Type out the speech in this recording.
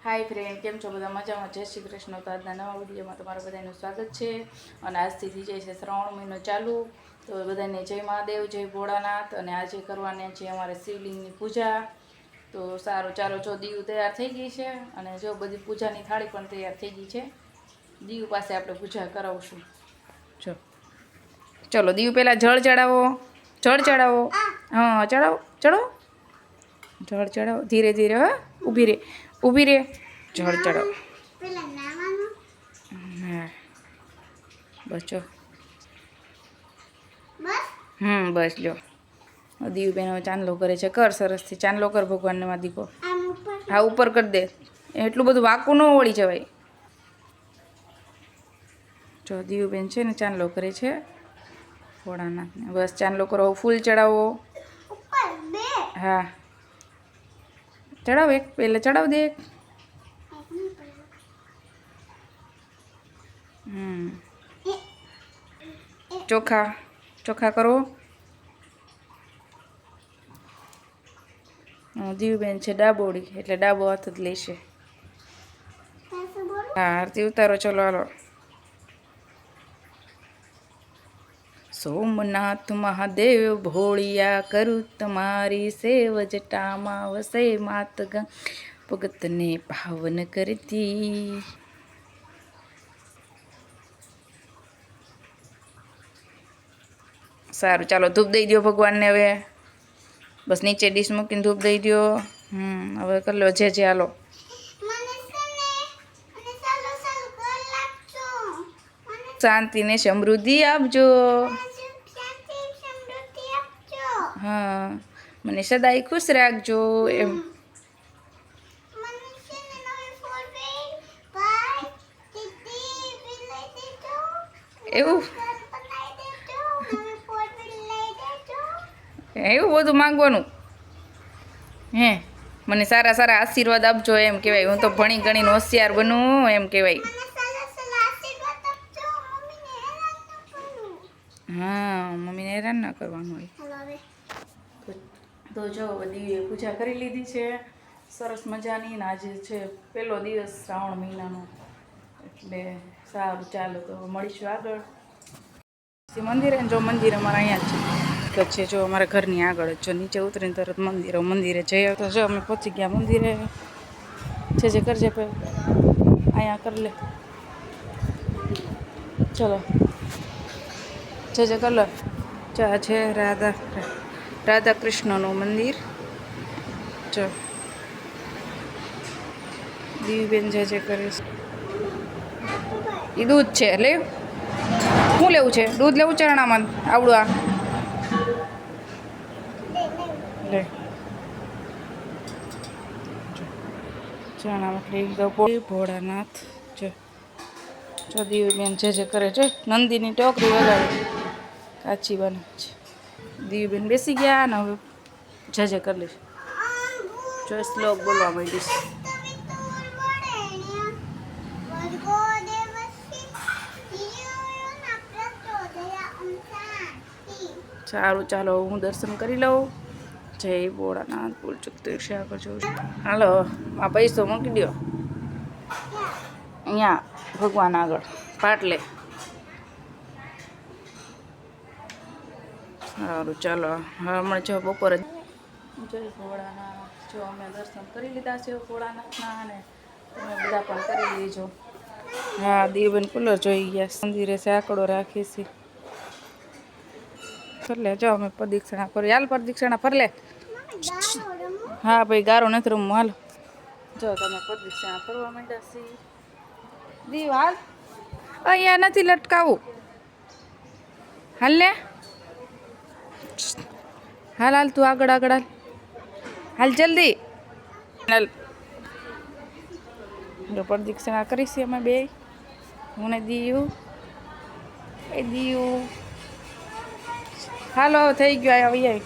Hi friend, केम छो बधा मजामां? जय श्री कृष्ण। तो आजना नवा विडियोमां तमारुं बधानुं स्वागत छे। अने आजथी थी जाय छे श्रावण महीनो चालू। तो बधाने जय महादेव, जय भोळानाथ। अने आजे करवानी छे अमारे शिवलिंगनी पूजा। तो सारूं, चालो जो दीव तैयार थई गई छे अने जो बधी पूजानी थाळी पण तैयार थई गई छे। दीव पासे आपणे पूजा करावशुं। जो चलो दीव पहेला जळ चढ़ावो, जळ चढ़ावो। हाँ चढ़ावो, चढ़ो जळ चढ़ावो। धीरे धीरे, हाँ ऊभी रे, ऊभी रे। जळ चढ़ावो। हाँ बस जो बस लो। दीव बेन चांदलो करे छे। कर सरस थी चांदलो कर भगवान ने मादीको। हाँ ऊपर कर दे, एटलुं बधुं वाकू न वળી जवाय। जो दीव बेन छे ने चांदलो करे छे भोळानाथ ने। बस चांदलो करो, फूल चढ़ावो। हाँ चढ़ाव एक, पहले चढ़ाव दे एक। चोखा चोखा करो। दीवबेन छे डाबोड़ी एटले डाबो हाथ ज लेशे। हाँ आरती उतारो, चलो हालो। सोमनाथ महादेव भोळिया करूँ तमारी सेव, जटामा वसे मात गंगा भगत ने पावन करती। सारू चालो धूप दई दो भगवान ने। हवे बस नीचे डिश मूकीने धूप दई दो। हवे कर लो जे जे हालो। शांति ने समृद्धि आपजो। हाँ मने सदाई खुश राखजो एम। એવું એવું બધું માંગવાનું હે? મને સારા સારા આશીર્વાદ આપજો એમ કહેવાય। હું તો ભણી ગણીને હોશિયાર બનું એમ કહેવાય। हाँ मम्मी ने हैरान ना करवानुं होय। तो जो दीवे पूजा करी लीधी छे सरस मजानी। ने आज छे पहेलो दिवस श्रावण महीनानो એટલે સારું ચાલો તો મળીશું આગળ। મંદિરે જો મંદિર અમારા અહીંયા જ છે, જો અમારા ઘરની આગળ જ। જો નીચે ઉતરીને તરત મંદિરે જઈએ તો જો અમે પહોંચી ગયા મંદિરે। જે કરજે પે અહીંયા કરી લે, ચલો જે કર લો। જો આ છે રાધા કૃષ્ણનું મંદિર। જો દીવબેન જે કરે છે એ દૂધ છે। લે શું લેવું છે? દૂધ લેવું ચરણામાં આવડું આ લે ચરણામાં લઈ દો। ભોળાનાથ જો દીવબેન જે કરે છે નંદીની ટોકરી વગાડે કાચી બને છે। દીવબેન બેસી ગયા ને હવે જે કરી લઈશ। જો શ્લોક બોલવા માંડીશ। સારું ચાલો હું દર્શન કરી લઉં। જય ભોળાનાથ બોલ ચુક્તેશ્વર આગળ જવું છે। હાલો આ પૈસો મૂકી દો અહીંયા ભગવાન આગળ પાટલે। સારું ચાલો હવે હમણાં જો બપોરે જય ભોળાનાથ। જો અમે દર્શન કરી લીધા છે ભોળાનાથના અને તમે બધા પણ કરી લેજો। હા દીવબેન કુલર જોઈ ગયા મંદિરે સાંકળો રાખી છે। कर ले जाओ मैं प्रदक्षिणा कर याल प्रदक्षिणा कर ले। हाँ भाई गारो नहीं रम हाल जो तमे प्रदक्षिणा करवा मांड्या छी। दीव हाल अहींया नथी लटकावू। हाल ने हाल हाल तू आगळ आगळ हाल हाल जल्दी हाल। जो प्रदक्षिणा करी छे अमे बे हूँ ने दीव ए दीव। हालो થઈ ગયો આવી આવી।